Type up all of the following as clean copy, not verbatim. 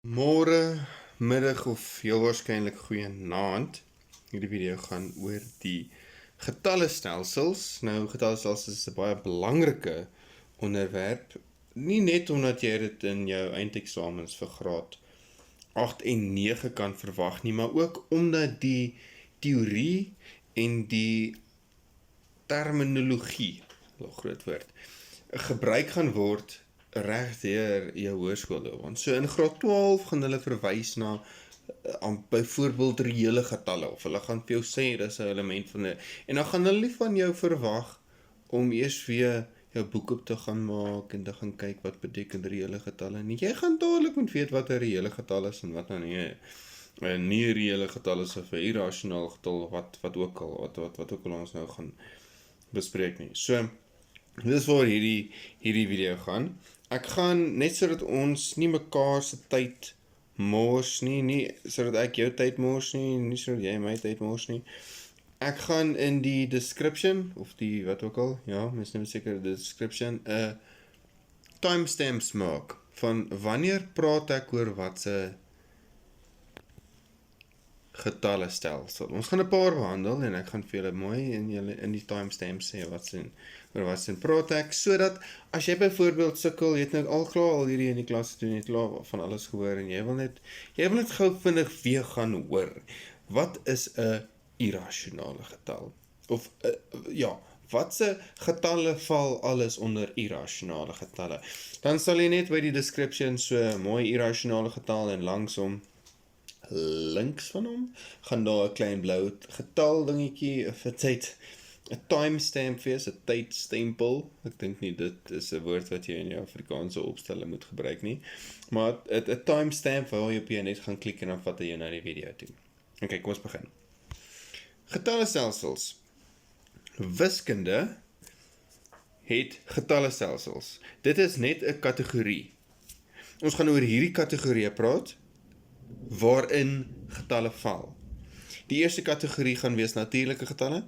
Môre, middag of heel waarskynlik goeie naand. Hierdie video gaan oor die getallestelsels. Nou, getallestelsels is 'n baie belangrike onderwerp, nie net omdat jy dit in jou eindeksamens vir graad 8 en 9 kan verwag nie, maar ook omdat die teorie en die terminologie, 'n groot woord, gebruik gaan word reg deur jou hoërskoolloopbaan. So in graad 12 gaan hulle verwys na byvoorbeeld reële getalle, of hulle gaan vir jou sê dis 'n element van 'n, en dan gaan hulle nie van jou verwag om eers weer jou boek op te gaan maak en te gaan kyk wat beteken reële getalle nie. Jy gaan dadelik moet weet wat 'n reële getal is en wat nou nie 'n nie reële getal is of 'n irrasionele getal, wat ook al ons nou gaan bespreek nie. So dis waar hierdie video gaan. Ek gaan, net sodat ons nie mekaar se tyd mors nie sodat ek jou tyd mors nie sodat jy my tyd mors nie. Ek gaan in die description, of die wat ook al, ja, mens neem seker die description, timestamps maak, van wanneer praat ek oor wat se getallestelsel. Ons gaan 'n paar behandel en ek gaan vir julle mooi in die timestamps sê oor wat sin praat ek, sodat as jy byvoorbeeld sukkel, jy het nou al klaar hierdie in die klas gedoen, jy het klaar van alles gehoor en jy wil net gou vinnig weer gaan hoor. Wat is 'n irrasionele getal? Of wat se getalle val alles onder irrasionele getalle? Dan sal jy net by die description so mooi irrasionele getal en langsom links van hom gaan daar 'n klein blou getal dingetjie of 'n timestamp wees, 'n tydstempel. Ek dink nie dit is 'n woord wat jy in jou Afrikaanse opstelling moet gebruik nie. Maar 'n timestamp waar jy op jy net gaan klik en dan vat hy jou na die video toe. Okay, kom ons begin. Getallestelsels. Wiskunde het getallestelsels. Dit is net 'n kategorie. Ons gaan oor hierdie kategorieë praat waarin getalle val. Die eerste kategorie gaan wees natuurlike getalle,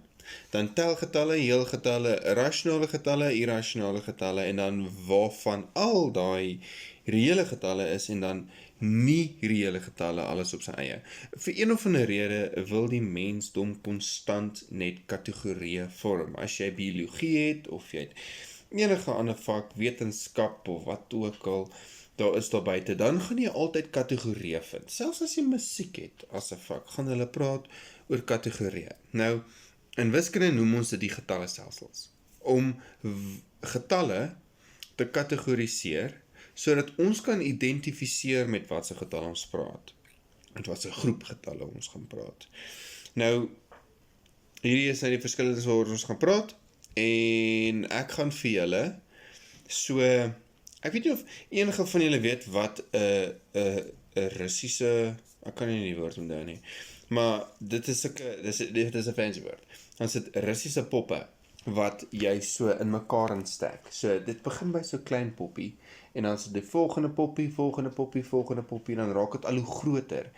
dan telgetalle, heelgetalle, rasionele getalle, irrasionele getalle, en dan waarvan al daai reële getalle is en dan nie reële getalle, alles op sy eie. Vir een of ander rede wil die mensdom konstant net kategorieë vorm. As jy biologie het of jy het enige ander vak, wetenskap of wat ook al daar is daar buite, dan gaan jy altyd kategorieë vind. Selfs as jy musiek het as 'n vak, gaan hulle praat oor kategorieë. Nou, in wiskunde noem ons dit die getallestelsels. Om getalle te kategoriseer, sodat ons kan identifiseer met wat se getal ons praat. Met wat se groep getalle ons gaan praat. Nou, hierdie is nou die verskillende waaroor ons gaan praat, en ek gaan vir julle ek weet nie of enige van julle weet wat 'n Russiese, ek kan nie die woord onthou nie, maar dit is 'n fancy woord. Dan sit Russiese poppe wat jy so in mekaar instek. So dit begin by so klein poppie en dan sit die volgende poppie, en dan raak dit al hoe groter.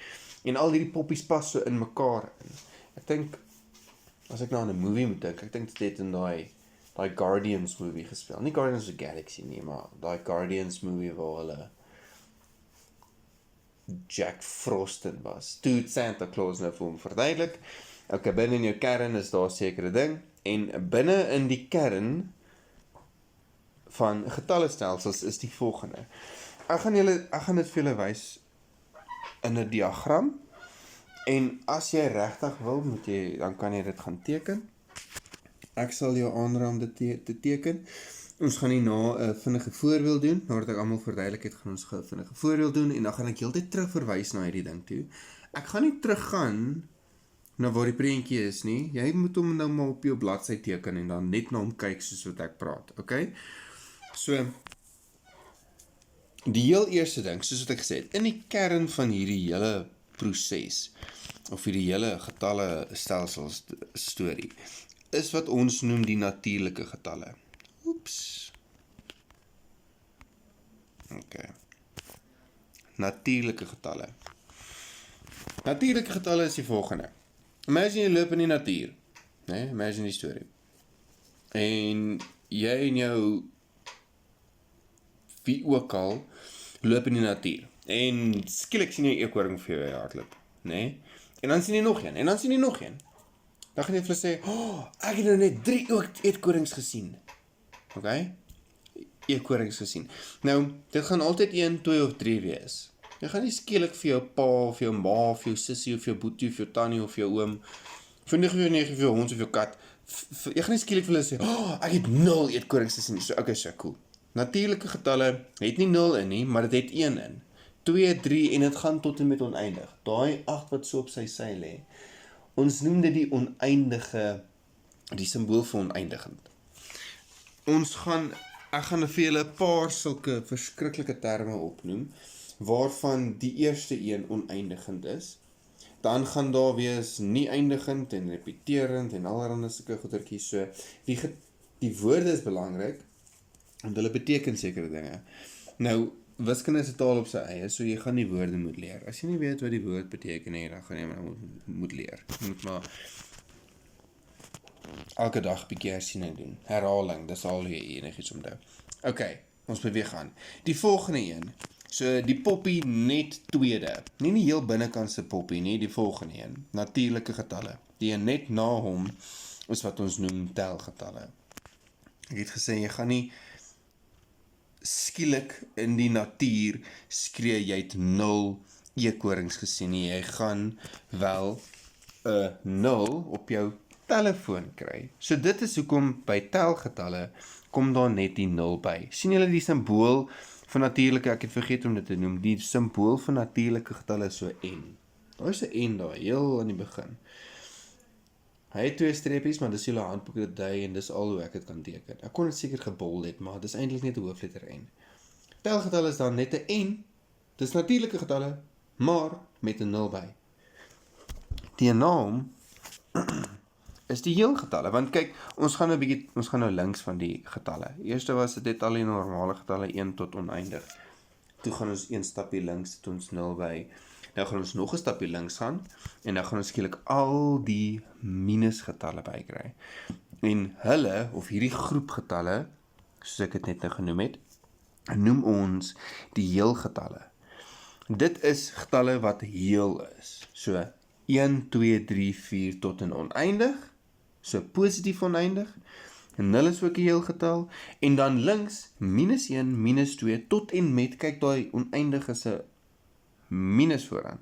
En al hierdie poppies pas so in mekaar in. Ek dink, as ek nou aan 'n movie moet dink, ek dink dit het in daai Guardians movie gespeel. Nie Guardians of the Galaxy nie, maar daai Guardians movie waar hulle Jack Frost in was. Toe Santa Claus nou vir hom verduidelik. Okay, binne in jou kern is daar 'n sekere ding, en binne in die kern van getallestelsels is die volgende. Ek gaan dit vir julle wys in 'n diagram, en as jy regtig wil, dan kan jy dit gaan teken. Ek sal jou aanraai om dit te teken. Ons gaan hierna 'n vinnige voorbeeld doen. Nadat ek almal verduidelik het, gaan ons 'n vinnige voorbeeld doen, en dan gaan ek heeltyd terug verwys na hierdie ding toe. Ek gaan nie teruggaan na waar die prentjie is nie. Jy moet hom nou maar op jou bladsy teken en dan net na hom kyk soos wat ek praat, okay? So, die heel eerste ding, soos wat ek gesê het, in die kern van hierdie hele proses, of hierdie hele getalle stelsels storie, is wat ons noem die natuurlike getalle. Oeps. Okay. Natuurlike getalle. Natuurlike getalle is die volgende. Imagine jy loop in die natuur. Nee, imagine die storie. En jy en jou wie ook al loop in die natuur. En skielik sien jy 'n eekhoring vir jou hardloop, né? En dan sien jy nog een, en dan sien jy nog een. Dan gaan jy vir hulle sê, "Oh, ek het nou net 3 eekhorings gesien." Okay? Eekhorings gesien. Nou, dit gaan altyd 1, 2 of 3 wees. Jy gaan nie skielik vir jou pa, of jou ma, of jou sussie, of jou boetie, of jou tannie, of jou oom, vir 9 of jou hond, of jou kat, jy gaan nie skielik vir hulle sê, "Oh, ek het 0 eekhorings gesien." So, okay, so cool. Natuurlike getalle het nie 0 in nie, maar dit het 1 in. 2, 3 en dit gaan tot en met oneindig. Daai 8 wat so op sy sy lê. Ons noem dit die oneindige, die simbool vir oneindigend. Ek gaan vir julle 'n paar sulke verskriklike terme opnoem, waarvan die eerste een oneindigend is. Dan gaan daar wees nie eindigend en repeterend en allerhande sulke goetertjies. So, die woorde is belangrik, want hulle beteken sekere dinge. Nou, wiskunde is 'n taal op sy eie, so jy gaan die woorde moet leer. As jy nie weet wat die woord beteken nie, dan gaan jy maar moet leer. Jy moet maar elke dag bietjie hersiening doen. Herhaling, dis al jy enigiets onthou. Okay, ons beweeg aan. Die volgende een. So die poppie net tweede. Nie die heel binnekantse poppie nie, die volgende een. Natuurlike getalle. Die een net na hom is wat ons noem telgetalle. Ek het gesê jy gaan nie skielik in die natuur skree jy het 0 eekhorings gesien nie. Jy gaan wel 'n 0 op jou telefoon kry. So dit is hoekom by telgetalle kom daar net die 0 by. Sien julle die simbool van natuurlike, ek het vergeet om dit te noem, die simbool van natuurlike getalle is so N. Daar is 'n N daar, heel aan die begin. Hy het 2 streepies, maar dis julle handboek dit dui en dis al hoe ek dit kan teken. Ek kon dit seker gebold het, maar dis eintlik net 'n hoofletter N. Telgetalle is dan net 'n N, dis natuurlike getalle, maar met 'n 0 by. Die naam is die heelgetalle, want kyk, ons gaan nou links van die getalle. Eerste was dit net al die normale getalle 1 tot oneindig. Toe gaan ons 1 stapie links, tot ons 0 by. Nou gaan ons nog 'n stapie links gaan, en dan gaan ons skielik al die minusgetalle bykry. En hulle, of hierdie groep getalle, soos ek dit net nou genoem het, noem ons die heelgetalle. Dit is getalle wat heel is. So 1, 2, 3, 4 tot en oneindig, so positief oneindig, en 0 is ook 'n heelgetal, en dan links, minus 1, minus 2, tot en met, kyk daai oneindig is 'n minus vooraan.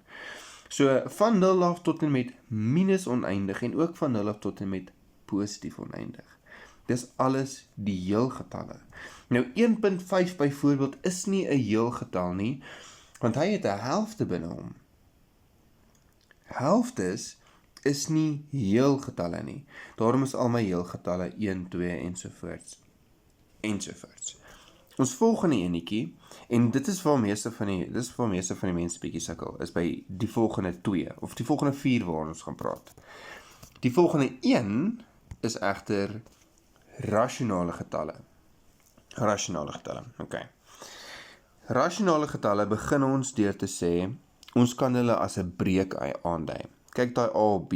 So van 0 af tot en met minus oneindig, en ook van 0 af tot en met positief oneindig. Dis alles die heelgetalle. Nou 1.5 byvoorbeeld is nie 'n heelgetal nie, want hy het 'n helfte binne hom. Helftes is nie heelgetalle nie. Daarom is al my heelgetalle 1, 2 ensovoorts. Ons volgende enetjie, en dit is waar meeste van die mense bietjie sukkel, is by die volgende 2, of die volgende 4 waar ons gaan praat. Die volgende 1 is egter rasionale getalle. Okay. Rasionale getalle begin ons deur te sê, ons kan hulle as 'n breek aandui. Kyk daai A of B.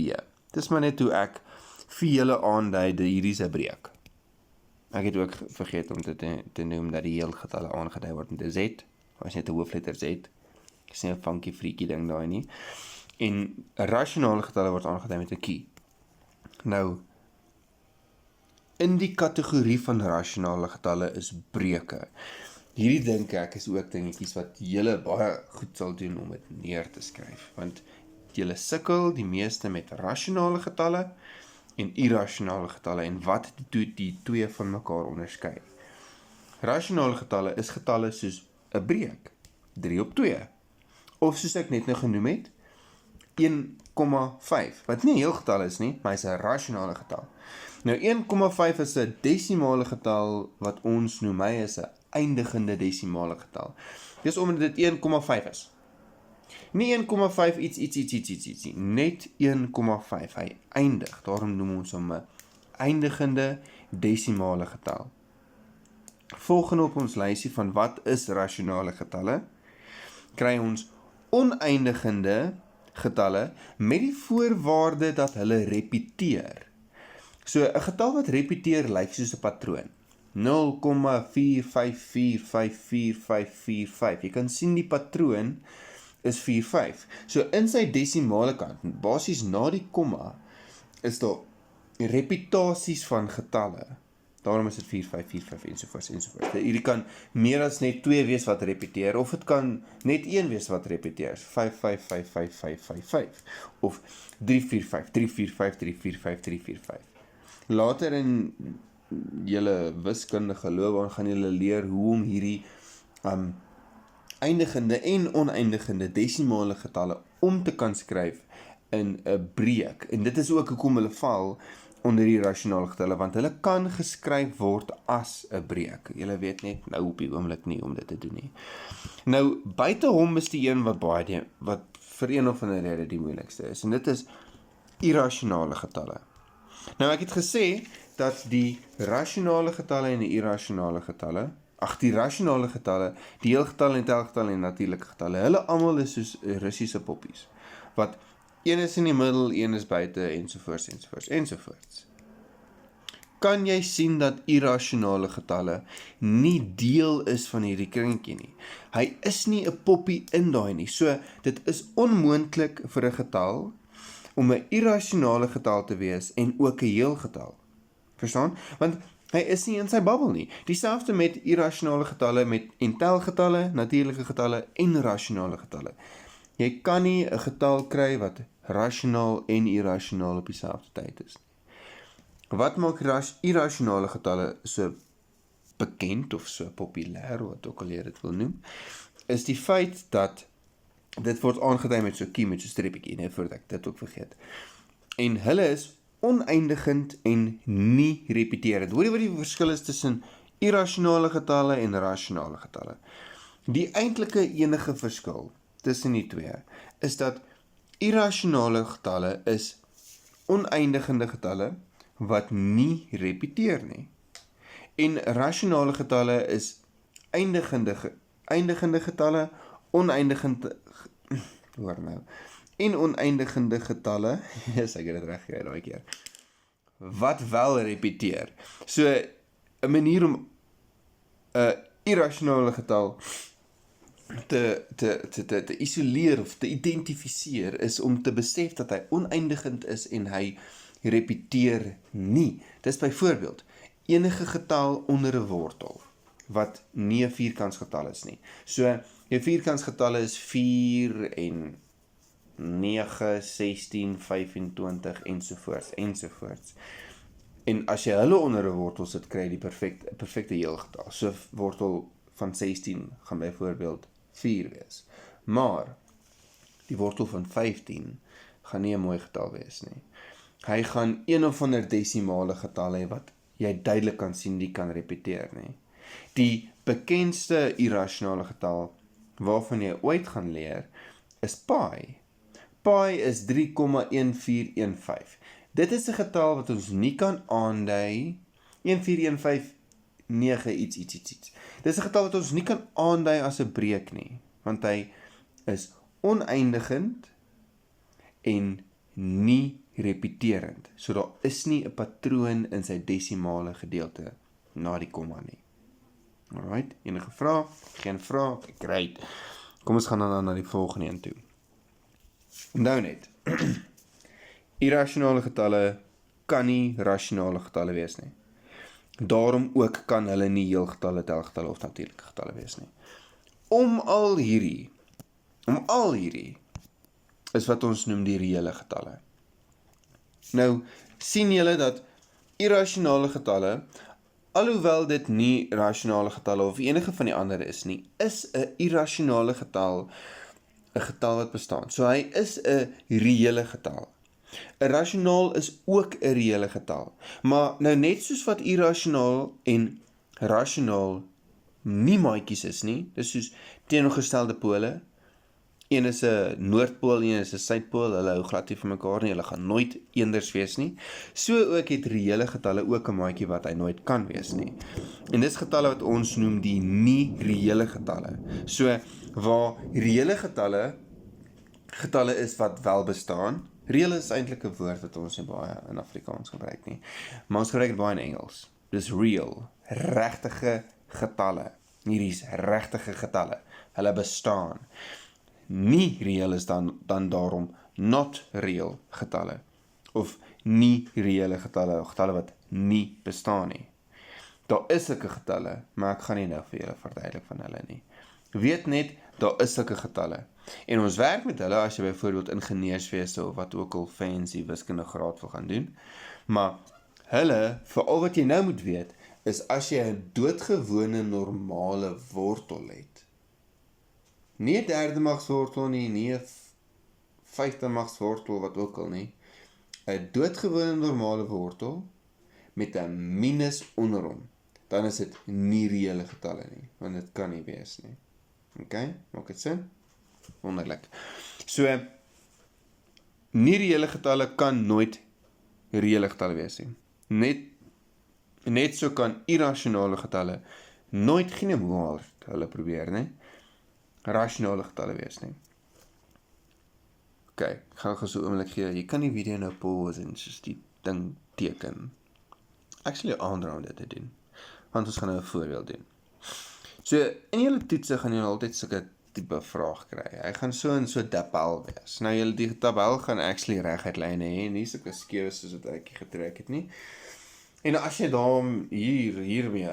Dis maar net hoe ek vir julle aandui dat hierdie is 'n breek. Ek het ook vergeet om te noem dat die heelgetalle aangedui word met 'n Z, was net 'n hoofletter Z. Ek sien 'n funky freaky ding daai nie. En rasionale getalle word aangedui met 'n kie. Nou, in die kategorie van rasionale getalle is breuke. Hierdie dink ek is ook dingetjies wat julle baie goed sal doen om dit neer te skryf, want julle sukkel die meeste met rasionale getalle en irrasionale getalle, en wat doen die twee van mekaar onderskei? Rasionale getalle is getalle soos 'n breek, 3 op 2, of soos ek net nou genoem het, 1,5, wat nie 'n heel getal is nie, maar hy is 'n rasionale getal. Nou 1,5 is 'n desimale getal wat ons noem, hy is 'n eindigende desimale getal. Dis omdat dit 1,5 is. Nie 1,5 iets, net 1,5, hy eindig, daarom noem ons hom 'n eindigende desimale getal. Volgende op ons lysie van wat is rasionale getalle, kry ons oneindigende getalle met die voorwaarde dat hulle repeteer. So 'n getal wat repeteer lyk soos 'n patroon. 0,4545445. Jy kan sien die patroon is 45. So in sy desimale kant, basies na die komma, is daar reputasies van getalle. Daarom is dit 4545 ensovoorts ensovoorts. Hierdie kan meer as net 2 wees wat repeteer, of dit kan net 1 wees wat repeteer. 555555 of 345 345 345 345. Later in julle wiskundige loopbaan gaan julle leer hoe om hierdie eindigende en oneindigende desimale getalle om te kan skryf in 'n breek. En dit is ook hoekom hulle val onder die rasionale getalle, want hulle kan geskryf word as 'n breek. Julle weet net nou op die oomblik nie om dit te doen nie. Nou, buite hom is die een wat vir een of ander rede die moeilikste is, en dit is irrasionale getalle. Nou, ek het gesê dat die rasionale getalle en die irrasionale getalle, die rasionale getalle, die heelgetalle en telgetalle en natuurlike getalle, hulle almal is soos Russiese poppies, wat een is in die middel, een is buite, ensovoorts, ensovoorts, ensovoorts. Kan jy sien dat irrasionale getalle nie deel is van hierdie kringetjie nie? Hy is nie 'n poppie in daai nie. So, dit is onmoontlik vir 'n getal om 'n irrasionale getal te wees en ook 'n heel getal. Verstaan? Want hy is nie in sy babbel nie. Dieselfde met irrasionale getalle, met telgetalle, natuurlike getalle en rasionale getalle. Jy kan nie 'n getal kry wat rasionaal en irrasionaal op dieselfde tyd is. Wat maak irrasionale getalle so bekend of so populêr, wat ook al jy dit wil noem, is die feit dat dit word aangedui met so 'n kiem, met so 'n streepietjie, net voordat ek dit ook vergeet. En hulle is oneindigend en nie repeterend. Hoor jy wat die verskil is tussen irrasionale getalle en rasionale getalle? Die eintlike enige verskil tussen die twee is dat irrasionale getalle is oneindigende getalle wat nie repeteer nie. En rasionale getalle is eindigende getalle, hoor nou, en oneindigende getalle, yes, ek het dit reg gekry daai keer, wat wel repeteer. So, 'n manier om 'n irrasionale getal te isoleer of te identifiseer is om te besef dat hy oneindigend is en hy repeteer nie. Dis byvoorbeeld enige getal onder 'n wortel wat nie 'n vierkantsgetal is nie. So, jou vierkantsgetalle is 4 en 9, 16, 25 ensovoorts ensovoorts. En as jy hulle onder 'n wortel sit, kry jy die perfekte heelgetal. So wortel van 16 gaan byvoorbeeld 4 wees. Maar die wortel van 15 gaan nie 'n mooi getal wees nie. Hy gaan een of ander desimale getal hê wat jy duidelik kan sien die kan repeteer nie. Die bekendste irrasionale getal waarvan jy ooit gaan leer is pi. Pi is 3,1415. Dit is 'n getal wat ons nie kan aandui 14159 iets. Dit is 'n getal wat ons nie kan aandui as 'n breek nie, want hy is oneindigend en nie repeterend. So daar is nie 'n patroon in sy desimale gedeelte na die komma nie. Alright, enige vrae? Geen vrae? Great. Kom ons gaan dan na die volgende een toe. Nou net. Irrasionale getalle kan nie rasionale getalle wees nie. Daarom ook kan hulle nie heelgetalle, telgetalle of natuurlike getalle wees nie. Om al hierdie is wat ons noem die reële getalle. Nou, sien julle dat irrasionale getalle, alhoewel dit nie rasionale getalle of enige van die ander is nie, is 'n irrasionale getal 'n getal wat bestaan. So hy is 'n reële getal. 'n Rasionaal is ook 'n reële getal. Maar nou net soos wat irrasionaal en rasionaal nie maatjies is nie, dis soos teenoorgestelde pole. Een is 'n noordpool, een is 'n suidpool, hulle hou glad nie van mekaar nie, hulle gaan nooit eenders wees nie. So ook het reële getalle ook 'n maatjie wat hy nooit kan wees nie. En dis getalle wat ons noem die nie reële getalle. So waar reële getalle is wat wel bestaan. Reël is eintlik 'n woord wat ons nie baie in Afrikaans gebruik nie, maar ons gebruik dit baie in Engels. Dis real. regtige getalle. Hierdie is regtige getalle. Hulle bestaan. Nie reëel is dan daarom not real getalle. Of nie reële getalle, of getalle wat nie bestaan nie. Daar is sulke getalle, maar ek gaan nie nou vir julle verduidelik van hulle nie. Weet net, daar is sulke getalle. En ons werk met hulle as jy byvoorbeeld ingenieurswese of wat ook al fancy wiskundige graad wil gaan doen. Maar hulle, vir al wat jy nou moet weet, is as jy 'n doodgewone normale wortel het. Nie 'n derde magswortel nie, nie 'n vyfde magswortel wat ook al nie. 'n doodgewone normale wortel met 'n minus onder hom. Dan is dit nie reële getalle nie, want dit kan nie wees nie. Okay, maak dit sin? Wonderlik. So, nie reële getalle kan nooit reële getalle wees nie. Net so kan irrasionale getalle nooit geen hoe hulle probeer, nie? Rasionale getalle wees nie. Okay, ek gaan gou so 'n oomblik gee. Jy kan die video nou pause en soos die ding teken. Actually aanraai om dit te doen, want ons gaan nou 'n voorbeeld doen. So, in julle toetse gaan julle altyd sulke tipe vraag kry. Hy gaan so in so 'n tabel wees. Nou julle die tabel gaan actually reguit lyne hê, nie sulke skewe soos wat ek getrek het nie. En as jy daarom hiermee,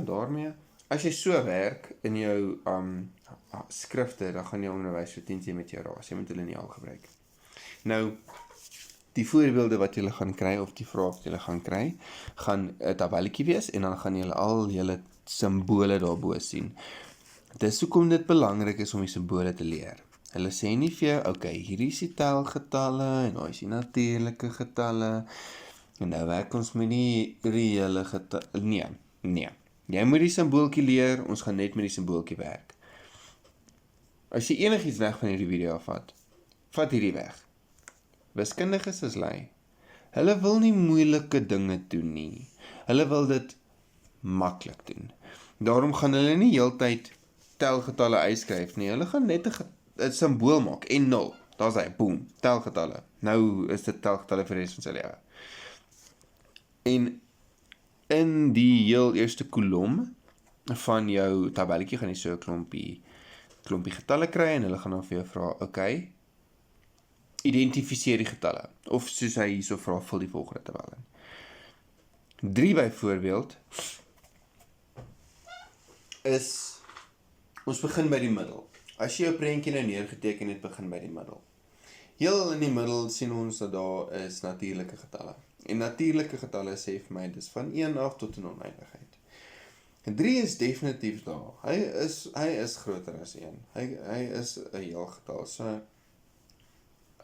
daarmee, as jy so werk in jou skrifte, dan gaan jy onderwys vir 10 met jou raas. Jy moet hulle nie al gebruik. Nou, die voorbeelde wat julle gaan kry, of die vraag wat julle gaan kry, gaan 'n tabelletjie wees, en dan gaan julle al julle simbole daarbo sien. Dis hoekom dit belangrik is om die simbole te leer. Hulle sê nie vir jou, okay, hierdie is die telgetalle, en daar is die natuurlike getalle, en nou werk ons met die reële getalle. Nee. Jy moet die simbooltjie leer, ons gaan net met die simbooltjie werk. As jy enigiets weg van hierdie video afvat, vat hierdie weg. Wiskundiges is lui. Hulle wil nie moeilike dinge doen nie. Hulle wil dit maklik doen. Daarom gaan hulle nie heeltyd telgetalle uitskryf nie. Hulle gaan net 'n simbool maak en 0. Daar's hy, boom, telgetalle. Nou is dit telgetalle vir die res van sy lewe. En in die heel eerste kolom van jou tabelletjie gaan jy so 'n klompie getalle kry, en hulle gaan dan vir jou vra, okay, identifiseer die getalle. Of soos hy hierso vra, vul die volgende tabel in. 3 byvoorbeeld is, ons begin by die middel. As jy jou prentjie nou neergeteken het, begin by die middel. Heel in die middel sien ons dat daar is natuurlike getalle. En natuurlike getalle sê vir my, dis van 1 af tot 'n oneindigheid. En 3 is definitief daar. Hy is groter as 1. Hy is 'n heel getal. So,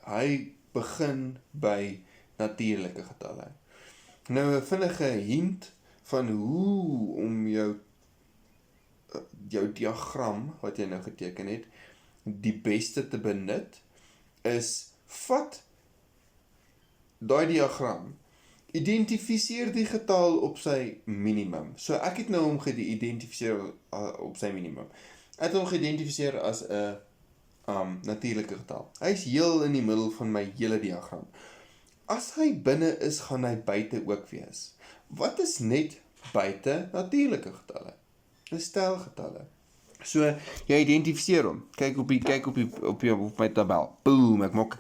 hy begin by natuurlike getalle. Nou 'n vinnige hint van hoe om jou diagram wat jy nou geteken het, die beste te benut, is vat daai diagram, identifiseer die getal op sy minimum. So ek het nou hom geïdentifiseer op sy minimum. Ek het hom geïdentifiseer as 'n natuurlike getal. Hy is heel in die middel van my hele diagram. As hy binne is, gaan hy buite ook wees. Wat is net buite natuurlike getalle? Dis telgetalle. So, jy identifiseer hom. Kyk op my tabel. Boom, ek maak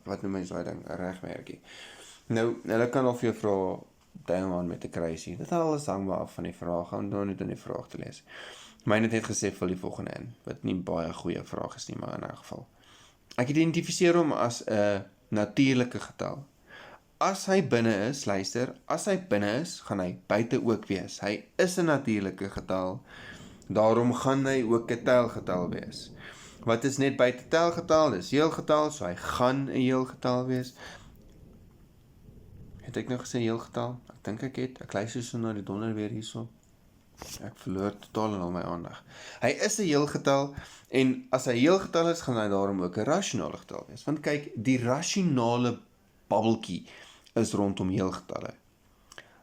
wat noem mens daai ding, 'n regmerkie. Nou, hulle kan al vir jou vra, duim aan met 'n kruisie. Dit alles hang maar af van die vraag, gaan nou net in die vraag te lees. Myne het gesê, vul die volgende in, wat nie baie goeie vraag is nie, maar in 'n geval. Ek identifiseer hom as 'n natuurlike getal. As hy binne is, luister, as hy binne is, gaan hy buite ook wees. Hy is 'n natuurlike getal, daarom gaan hy ook 'n telgetal wees. Wat is net buite telgetal? Dis heelgetal, so hy gaan 'n heelgetal wees. Het ek nou gesê heelgetal? Ek dink ek het. Ek luister so na die donder weer hierso. Ek verloor totaal en al my aandag. Hy is 'n heelgetal, en as hy heelgetal is, gaan hy daarom ook 'n rasionale getal wees. Want kyk, die rasionale babbeltjie is rondom heelgetalle.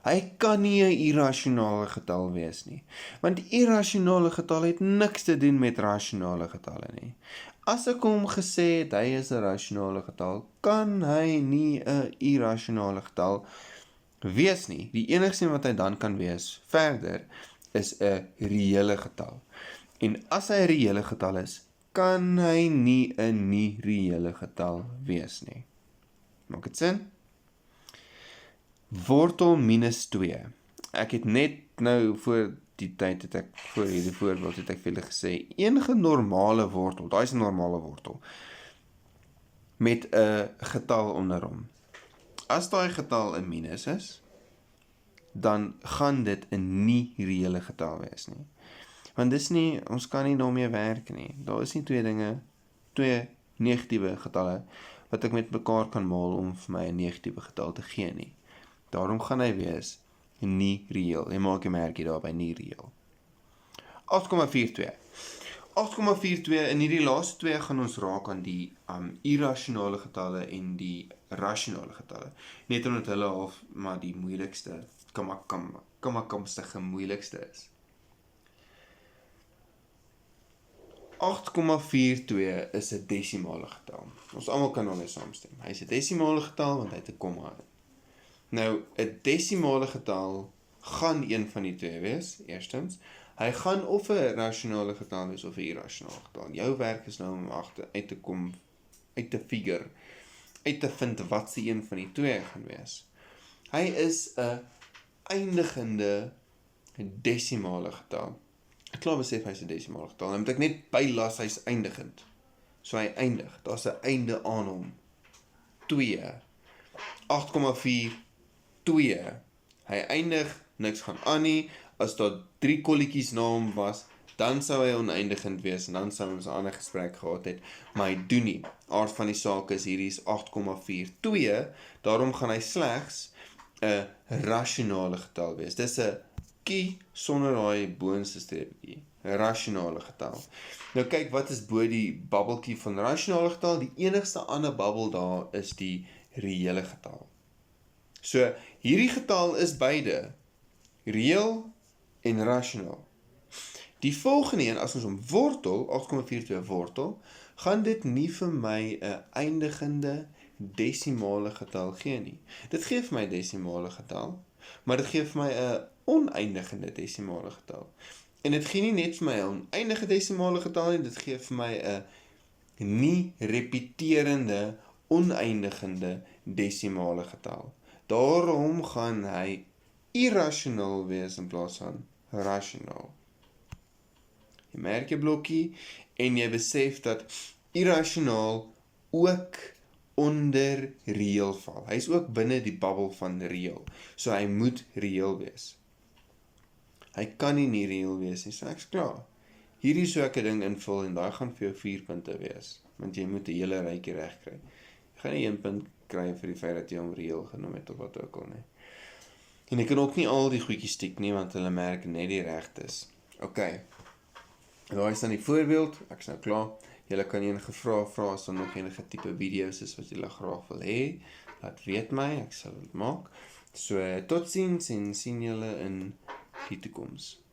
Hy kan nie 'n irrasionale getal wees nie, want irrasionale getalle het niks te doen met rasionale getalle nie. As ek hom gesê het, hy is 'n rasionale getal, kan hy nie 'n irrasionale getal wees nie. Die enigste wat hy dan kan wees verder is 'n reële getal. En as hy 'n reële getal is, kan hy nie 'n nie-reële getal wees nie. Maak dit sin? Wortel minus 2. Ek het net nou voor die tyd het ek voor hierdie voorbeeld het ek vir julle gesê, enige normale wortel, daai is 'n normale wortel, met 'n getal onder hom. As daai getal 'n minus is, dan gaan dit 'n nie-reële getal wees nie. Want dis nie, ons kan nie daarmee werk nie. Daar is nie twee negatiewe getalle wat ek met mekaar kan maal om vir my 'n negatiewe getal te gee nie. Daarom gaan hy wees nie reëel. Jy maak 'n merkie daar by nie reëel. 8,42. 8,42 in hierdie laaste twee gaan ons raak aan die irrasionale getalle en die rasionale getalle. Net omdat hulle half maar die moeilikste, kammakamstige moeilikste is. 8,42 is 'n desimale getal. Ons almal kan daarmee saamstem. Hy is 'n desimale getal want hy het 'n komma in. Nou, 'n desimale getal gaan een van die twee wees, eerstens. Hy gaan of 'n rasionale getal wees of 'n irrasionale getal. Jou werk is nou om uit te kom, uit te vind wat se een van die twee gaan wees. Hy is 'n eindigende desimale getal. Ek klaar besef hy's 'n desimale getal. Dan moet ek net bylas hy's eindigend. So hy eindig. Daar's 'n einde aan hom. 2. 8,42. Hy eindig, niks gaan aan nie. As daar 3 kolletjies na hom was, dan sou hy oneindigend wees en dan sou ons 'n ander gesprek gehad het, maar hy doen nie. Aard van die saak is hierdie is 8,42, daarom gaan hy slegs 'n rasionale getal wees. Dis 'n kie sonder daai boonste streepie, 'n rasionale getal. Nou kyk, wat is bo die babbeltjie van rasionale getal? Die enigste ander babbel daar is die reële getal. So, hierdie getal is beide reëel en rasionaal. Die volgende een, as ons om wortel, 8,42 wortel, gaan dit nie vir my 'n eindigende desimale getal gee nie. Dit gee vir my 'n desimale getal, maar dit gee vir my 'n oneindigende desimale getal. En dit gee nie net vir my 'n oneindige desimale getal nie, dit gee vir my 'n nie repeterende, oneindigende desimale getal. Daarom gaan hy irrasionaal wees in plaas van rasionaal. Jy merk jy blokkie en jy besef dat irrasionaal ook onder reël val. Hy is ook binne die babbel van reël. So hy moet reël wees. Hy kan nie reël wees nie, so ek's klaar. Hierdie sou ek 'n ding invul en daai gaan vir jou 4 punte wees, want jy moet 'n hele rytjie reg kry. Jy gaan nie 1 punt kry vir die feit dat jy hom reël genoem het of wat ook al nie. En ek kan ook nie al die goedjies stiek nie, want hulle merk net die regtes. OK. Daar is dan die voorbeeld, ek is nou klaar. Julle kan enige vrae vra as daar nog enige tipe video's is wat julle graag wil hê. Laat weet my, ek sal dit maak. So, totsiens en sien julle in die toekoms.